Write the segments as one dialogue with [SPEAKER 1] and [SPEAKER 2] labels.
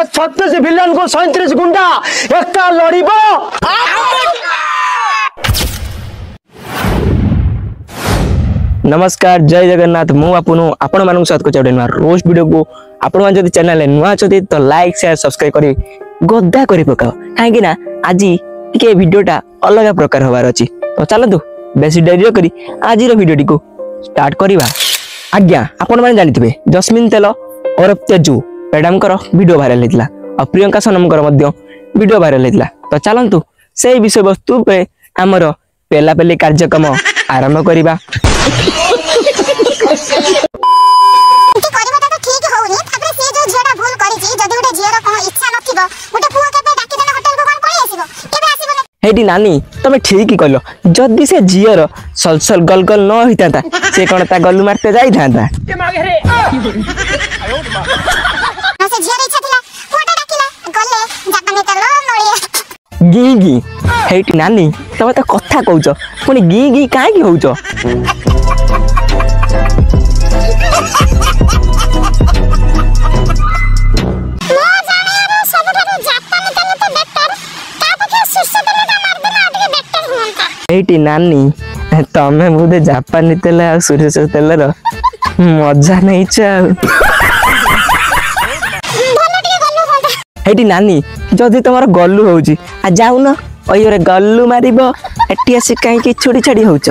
[SPEAKER 1] आज 36 विलन को 37 गुंडा एकता लड़िबो। नमस्कार जय जगन्नाथ मु आपण मानक साथ को चढ़ेना रोज वीडियो को आपण मान जदी चैनल नुआ अछती तो लाइक शेयर सब्सक्राइब करी गद्दा करी पकाओ काहे ना आज के वीडियोटा अलग प्रकार होबार अछि। तो चलतु बेसी डेरी करी आज रो वीडियो को स्टार्ट करिबा। आज्ञा आपण माने जानिथिबे जस्मिन तेल और तेजू मैडमकर वीडियो वायरल हेतला और प्रियंका सोनमकर मध्य वीडियो वायरल हेतला। तो चलतु से विषय वस्तु पे हमर पेला पेली कार्यक्रम आरंभ करिबा। हेटी नानी तमे ठीक ही कहलो जदी से जियर सलसल गलगल न होइताता से कोन ता गल्लू मारते जाई थांता के मागे रे ना से जियर इच्छा थिला फोटो डाकिला गले जापानी तलो नोड़िया गी गी हेटी नानी तमे त कथा कहउचो पुनी गी गी काहे की होउचो एटी नानी तमे मुदे जापानी तेल आ सुरेश तेल रो मजा नहीं छ। एटी नानी जदी तमरो गल्लू होउची आ जाउ न ओयरे गल्लू मारिबो एटी आसी काई की छोड़ी छड़ी होउछ।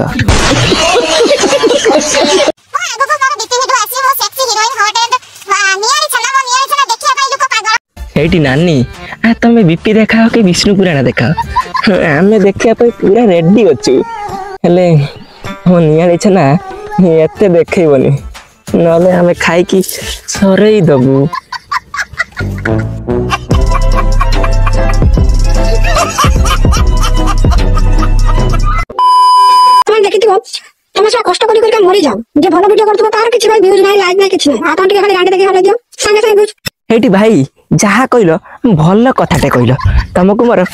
[SPEAKER 1] एटी नानी आ तमे बीपी देखाओ के विष्णु पुराण देखाओ आमे देखिया पे पूरा रेडी अछु हेले हो नियाली छ ना एते देखैबनी नले हमें खाई की सरेई दबु।
[SPEAKER 2] तुम देखिथिबो तुम सब कष्ट करी करी मरि जाओ जे भलो वीडियो करथबो तार किछ भाई व्यूज नाही लाइक नाही किछ नाही आ तंटी खाली गांडी देखि हला दियो संगे संगे व्यूज।
[SPEAKER 1] हेटी भाई जहा कहलो भल कथाटे कहलो तुमको मोर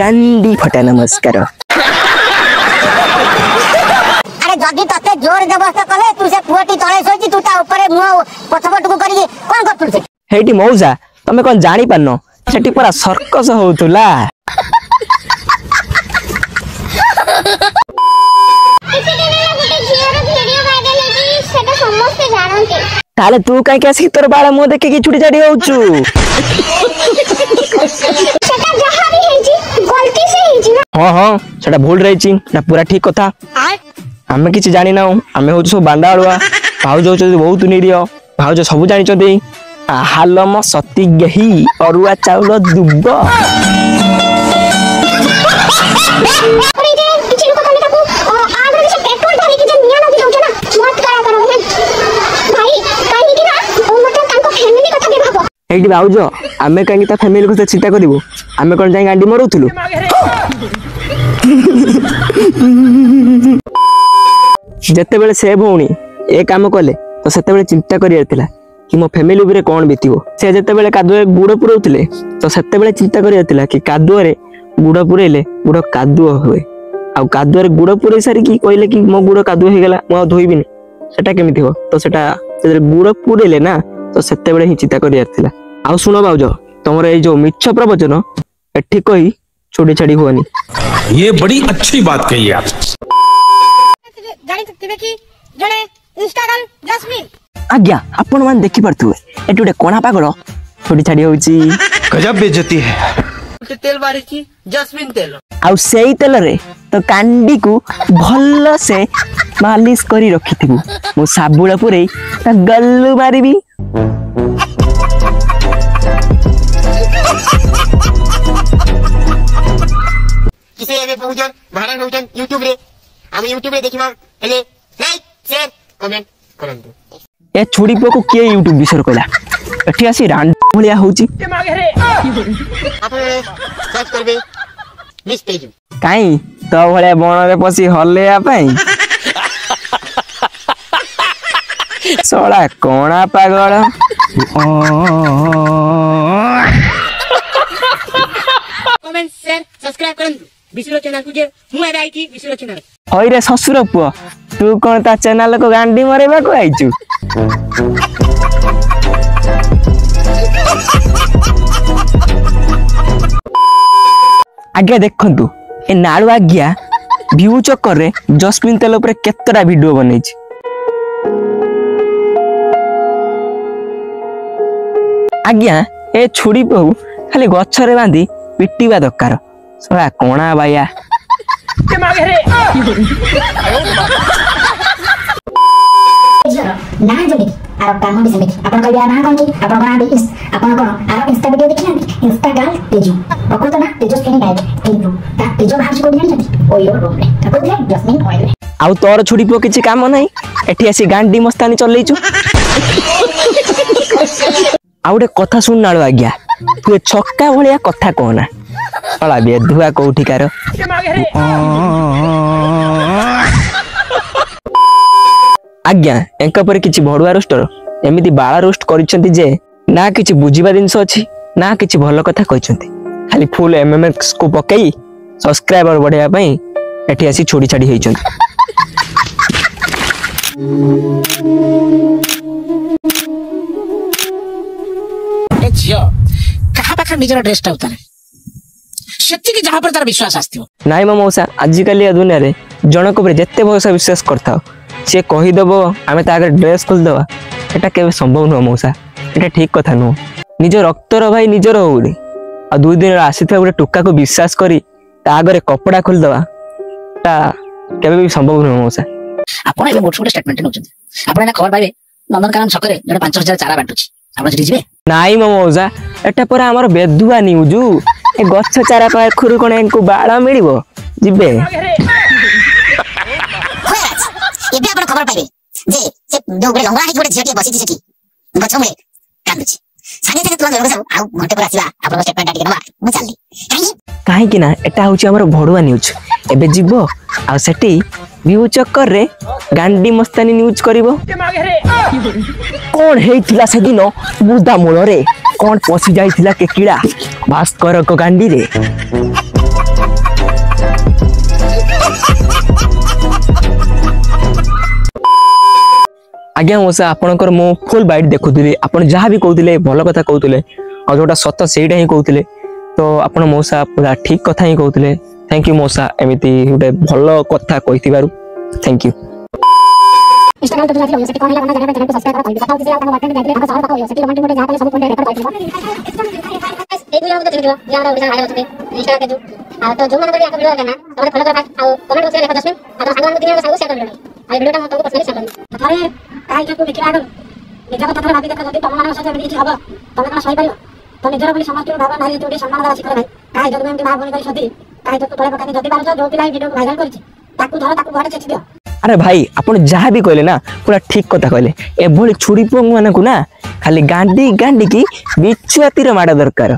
[SPEAKER 1] गांडी फटा नमस्कार।
[SPEAKER 3] अरे जदी तते जोर जबरदस्त कले तू से पुटी तळे सोची तू ता ऊपर मुंह पछपट को करी कोन करतु से
[SPEAKER 1] हेटी मौजा तमे कोन जानि पानो सेटी पूरा सर्कस होतुला। ताले तू काई कैसे तोर बाला मुंह देखे की छुटी छाड़ी होउचू
[SPEAKER 2] सेटा जहा भी हेजी गलती से हेजी ना।
[SPEAKER 1] हां हां सेटा भूल रहिची ना पूरा ठीक कथा हमें किछ जानि ना हमें होउ सब बांडाळुआ भाउज होउ बहुत निरिय भाउज सब जानि चंदी हालम सती गही अरुआ चाउल दुब एटी भाउज आमे कांगी ता फैमिली को चिंता करिवो आमे कोन जाई गांडी मरुथुलु जते बेले से भौणी ए काम कले तो सेते बेले चिंता करियरथिला कि मो फैमिली ऊपर कोन बीतिवो से जते बेले कादुए गुड़ पुरौथिले तो सेते बेले चिंता करियरथिला कि कादुए रे गुड़ पुरेले गुड़ कादुओ होए आ कादुए रे गुड़ पुरै सारी कि कहले कि मो गुड़ कादुए हे गेला मो धोइबिनी सेटा केमिति हो तो सेटा से गुड़ पुरेले ना तो सेते बेले ही चिंता करियरथिला। आ सुनो भाउज तमरो ए जो मिछ प्रवचन एठी कही छोड़ी छाड़ी होनी
[SPEAKER 4] ये बड़ी अच्छी बात कही आप
[SPEAKER 2] जानि तबे कि जणे इंस्टाग्राम जस्मिन
[SPEAKER 1] आज्ञा आपण मान देखि परथुए एटुडे कोना पागल छोड़ी छाड़ी होउची
[SPEAKER 4] गजब बेइज्जती है।
[SPEAKER 5] तेल बारिची जस्मिन तेल
[SPEAKER 1] आउ सेई तेल रे तो कांडी को भल्ल से मालिश करी रखिथिबु मु साबुळ पुरै ता गल्लू मारिबी।
[SPEAKER 3] किसे एबे पहुंचन भारण होचन YouTube रे हम YouTube रे देखिबा हेले लाइक शेयर कमेंट करंतु।
[SPEAKER 1] ए छोड़ी पको के YouTube विषय कहला एठी आसी रांड भलिया होउची
[SPEAKER 5] के मागे रे
[SPEAKER 3] आपने सर्च करबे मिस पेज
[SPEAKER 1] काई तो भलिया बण रे पसी हलेया पई सोळा कोणा पागल
[SPEAKER 3] कमेंट शेयर सब्सक्राइब करंतु विश्व चैनल को जे मु एबे आइकी विश्व चैनल
[SPEAKER 1] होई रे ससुर पुआ तू कोन ता चैनल को गांडी मरेबा को आइचू आज्ञा देखंतु ए नाड़ू आज्ञा व्यू चक्कर रे जस्मिन तेल ऊपर केतरा वीडियो बनै छी। आज्ञा ए छुड़ी बहु खाली गछरे बांधी पिटिबा दरकार सला कोणा बाया
[SPEAKER 6] ना जल्दी आरो काम भी सेमि अपन कहबिया ना कोन की अपन बना दिस अपन कोन आरो इंस्टा वीडियो देखिना इंस्टा गाल तेजू बको तो ना तेजू स्किन गाइड किंतु ता तेजू भाज को नहीं जाती ओ यो रूम रे ताको दे जस्मिन ऑयल
[SPEAKER 1] आउ तोर छुड़ी पो किछि काम नाही एठी आसी गांडी मस्तानी चलैछु। आउडे कथा सुन नाळो आज्ञा तू छक्का भलिया कथा कहना सला बेधुआ कोठिकार आज्ञा एंक पर किछि भडुआ रोस्टर एमिति बाळा रोस्ट करिसेंती जे ना किछि बुझिबा दिनस अछि ना किछि भलो कथा कहिसेंती खाली फुल एमएमएक्स को पकई सब्सक्राइबर बढ़िया पई एठी आसी छोड़ी छाड़ी हेइचंती।
[SPEAKER 7] झियो कहा पाखा निजर ड्रेसटा उतारे सेति कि जहां पर तार विश्वास आस्थियो
[SPEAKER 1] नाई मौसा आजिकल दुनिया रे जनक पर जेते भरोसा विश्वास करता सी कहीदेव आम आगे ड्रेस खोलदेवा एटा केबे संभव नुह मौसा एटा ठीक कथा नुह निज रक्तर भाई निजर होली आ 2 दिन आसी गोटे टोका को विश्वास करी ता आगे कपड़ा खोलदेवा एटा केबे भी संभव नुह मौसा।
[SPEAKER 7] आपण एबे मोट छोटे स्टेटमेंट नउछन आपण ना खबर पाइबे नंदनकानन छकरे जने 5000 चारा बांटुची आपण जति जिबे
[SPEAKER 1] नाई मौसा एटा पर हमर बेदुआ न्यूज ए गछ चारा पाखरु कोन एंकु बाळ मिलिबो जिबे
[SPEAKER 6] एबे आपण खबर पाइबे जे से दो गुडे लंगड़ा गोटे झियटी बसिची सेठी गछ मुळे कांदुची सागे सागे तुला लोग सब आ घंटे पर आसीबा आपण स्टेटमेंट आटी करबा मु चलली
[SPEAKER 1] काहे कि ना एटा होची हमर भडुआ न्यूज एबे जिबो आ सेठी व्यू चक्कर रे गांडी मस्तानी न्यूज करिवो कोन हेइथिला से दिन बुदा मूल रे कोन पसी जाइथिला के कीड़ा भास्कर को गांडी रे आज्ञा मौसा आपणकर मो फुल बाइट देखुथिले आपण जहा भी कहउथिले भलो कथा कहउथिले आ जोटा सत सेइडा ही कहउथिले तो आपण मौसा पूरा ठीक कथा ही कहउथिले थैंक यू मौसा एमिति गोटे भलो कथा कहिथिबारु थैंक यू।
[SPEAKER 2] इंस्टाग्राम तो जाती है सेटी कोन लगा चैनल को सब्सक्राइब करो बताओ किसी आपन वाटन जाते हम सारा बताओ सेटी कमेंट में जहां पे सब पॉइंट रेकॉर्ड करते ए वीडियो को देखियो यार और आगे होते इंस्टा के जो आ तो जो मन करी आपन वीडियो करना और फॉलो कर और कमेंट बॉक्स में लिखो 10 मिनट और सागवान दिन में सब शेयर कर दो आ वीडियो टा तुमको पर्सनली शेयर कर दो अरे काई के को देखिया आगो निजा को भाभी देखा जदी तुम मानस सजे किछि हबो तमे कोन सही परियो तो निजर बोली समस्त भावना नारी तोडी सम्मान दवा शिखर भाई काई जदी में भाव बोली करी सदी काई तो तोळे पकानी जदी पारछ जो पिलाई वीडियो वायरल करछि ताकू धर ताकू घरे छेछि दियो। अरे भाई आपण जहा भी कहले ना पूरा ठीक कथा कहले ए भली छुड़ी पोंग मानकु ना खाली गांडी गांडी की बिचुआतीर माडा दरकार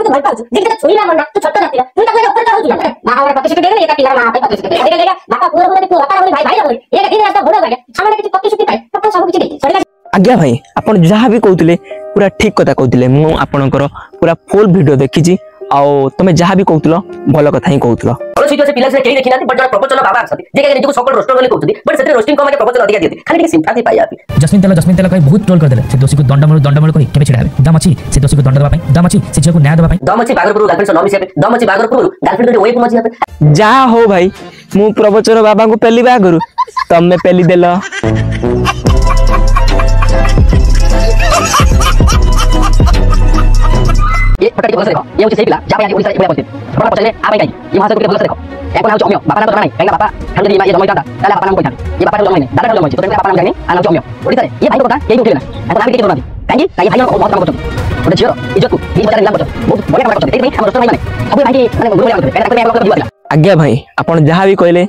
[SPEAKER 2] भल पाउछु देखि छोरीला मन तू छोट जातिरा तू ताको ऊपर जाउ ना मां और पति सुटी देले एका पिला मां पे पति सुटी देले देगा बापा पूरा पूरा तू बापा बोली भाई भाई बोली एक दिन रास्ता बडो गाडी सामने किछि पति सुटी पाए तो सब किछि देछि छोरीला आज्ञा भाई आपण जहा भी कहउतिले पूरा ठीक कथा कहउतिले मु आपणकर पूरा फुल वीडियो देखिछि आउ तमे जहा भी कहउतलो भलो कथा ही कहउतलो और सीधे से पिला से केही देखिनाती बट प्रपोजल बाबा आछथि जे निजको सकल रोस्टर बोली कहउथि बट सेते रोस्टिंग को माने प्रपोजल अधिका दियति खाली के सिंपैथी पाइ आती
[SPEAKER 8] जस्मिन तेल कहि बहुत ट्रोल कर देले से दोषी को दंडमूल कहि केबे छिडा हेबे दम अछि से दोषी को दंड देबा पई दम अछि से झियो को न्याय देबा पई
[SPEAKER 7] दम अछि बागरपुर गर्लफ्रेंड से नमी से दम अछि बागरपुर गर्लफ्रेंड जो ओए को मछि हेबे
[SPEAKER 1] जा हो भाई मु प्रवचन बाबा को पेली बागरु तमे पेली देलो
[SPEAKER 7] ये फटा के बस देखो ये होची सही पिला जा भाई ओडिसा एबे बस थोड़ा पछले आ भाई ये भाषा को बस देखो एक नाम चौमियो बापा नाम तो नहीं कहेंगे बापा हम ये जमई था ताला बापा नाम कोई था ये बापा जमई नहीं दादा जमई तो तेरे बापा नाम जानी आ नाम चौमियो ओडिसा ये भाई को बता यही उठेला এখন আমি কি করব কাহি তাই ভাই আমার বহুত কাম করছ ওটা ছিল ইজ্জত কো 20000 লাভ করছ বহুত বড় কাম করছ এই ভাই আমার দোস্ত ভাই মানে সব ভাই মানে গুলো লাগবে এটা করে আমরা দিবা
[SPEAKER 1] आज्ञा भाई आपण जहा भी कहले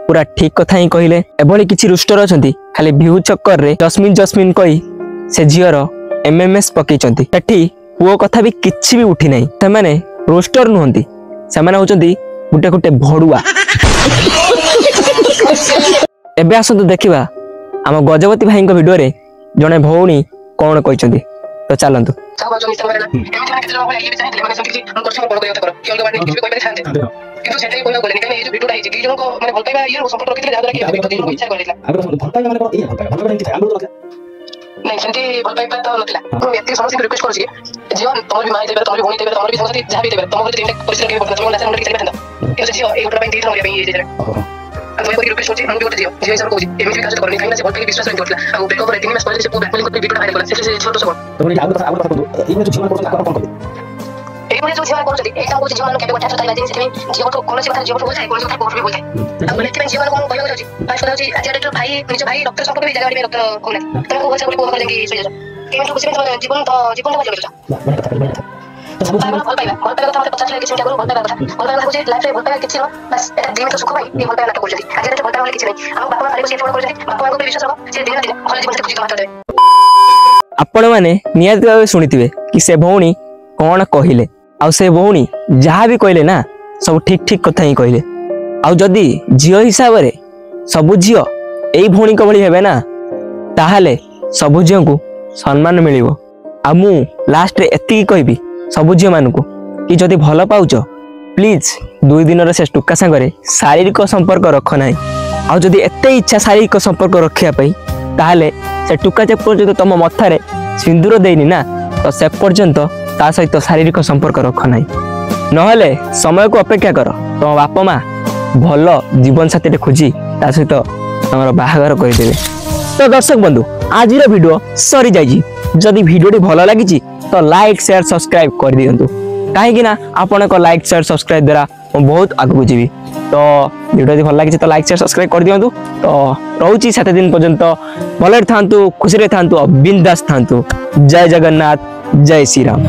[SPEAKER 1] पूरा ठीक कथा ही कहले एभली किछि रुस्टर अछंती खाली व्यू चक्कर रे जस्मिन कहि से झियर एमएमएस पकेचंती एठी पुओ कथा भी किछि भी उठी नाही से माने रोस्टर नुहंती से माने होचंती गुटे गुटे भडुआ एबे आसंतु देखिबा हम गजवती भाई वीडियो रे जने भौणी कोन कहिचंती तो चलंतु
[SPEAKER 3] କିନ୍ତୁ ସେଟା କହିବାକୁ ଗଲେ କାହିଁକି ଏ ଯୋଉ ଭିଡିଓଟା ହେଇଛି ଦି ଜଣଙ୍କ ମାନେ ଭଲ ପାଇବା ଇଏ ସମ୍ପର୍କ ରଖିଥିଲେ ଯାହା ଦ୍ୱାରା କି ଆଗରୁ ଇଚ୍ଛା କରିଥିଲା ଆଗରୁ ଭଲ ପାଇବା ମାନେ କଣ ଏଇ ଭଲ ପାଇବା ଏମିତି ଥାଏ ଆଗରୁ
[SPEAKER 7] नहीं सेंती भल पाइबा तो नथिला मु एति समस्त रिक्वेस्ट करछि जीवन तमर भी माई देबे तमर भी भौणी देबे तमर भी समस्त जहा भी देबे तमर तीन परिश्रम के पड़ता तमर लासन मुंडी चली पड़ता के जीव ए गोटा पे दी थमरिया पे ये जे तो ये रिक्वेस्ट करछि हम भी गोटे जीव हिसाब कहछि एमिति काज करनी काई ना से भल पाइ विश्वास नहीं करला आ ब्रेकअप रे 3 मास पहिले से पू बैकलिंग को वीडियो वायरल करला से छोटो सब
[SPEAKER 8] तो बोली आगु कथा ई में जो जीवन को कोन कोन
[SPEAKER 7] एई जो जीवन करछि एटा को जीवन के गोटा छताई लाजिन से जीवन को कोनसी बात जीवन को बोलछाय कोनसी बात कोठ भी बोलछाय अब लेते जीवन को कहयो जाछि पास कराछि आज डॉक्टर भाई निज भाई डॉक्टर संपर्क भी जगह में डॉक्टर कोन तम को बोलछा को कर देंगे सो जा केमन खुशी में जीवन तो बजो तो सब भल पाइबा तो मते 50 लाख किछि करू भल पाइबा कथा भल पाइबा होछि लाइफ रे भल पाइबा किछि न बस एटा दिन तो सुख भाई ये भल पाइबा नाटक करछि आज एटा भल पाइबा किछि नै हम बापा खाली से फोन करछि बापा को विश्वास रखो से दिन दिन भल जीवन से खुशी तो मात्र देबे
[SPEAKER 1] आपण माने नियत भाव सुनिथिबे कि से भौणी कोन कहिले आ से भौणी जहा भी कहले ना सब ठीक ठीक कथा ही कहले आ जदी जियो हिसाब रे सब जियो एई भौणी को भली हेबे ना ताहाले सब जियो को सम्मान मिलिबो आ मु लास्ट रे एति कहबी सब झील मान को कि जदि भल पाउच प्लीज 2 दिन से टुका सांगरे शारीरिक संपर्क रख ना आ जदि एते इच्छा शारीरिक संपर्क रखिया पई ताहाले से टुका जे पर्यंत तुम मथारे सिंदूर देनी ना तो से पर्यंत ता सहित शारीरिक संपर्क रख ना नहले समय को अपेक्षा कर तुम बाप माँ भल जीवन साथी खोजी ता सहित तुम बाहागर करदेवे। तो दर्शक बंधु आज वीडियो सरी जाइए जदि वीडियो भल लगी तो लाइक शेयर सब्सक्राइब कर दियंतु कहीं ना आपण को लाइक शेयर सब्सक्राइब द्वारा बहुत आगू जीवी। तो वीडियो भल लगी तो लाइक शेयर सब्सक्राइब कर दियंतु। तो रोची 7 दिन पर्यंत भले थांतु खुशी रे थांतु बिंदास थांतु। जय जगन्नाथ जय श्री राम।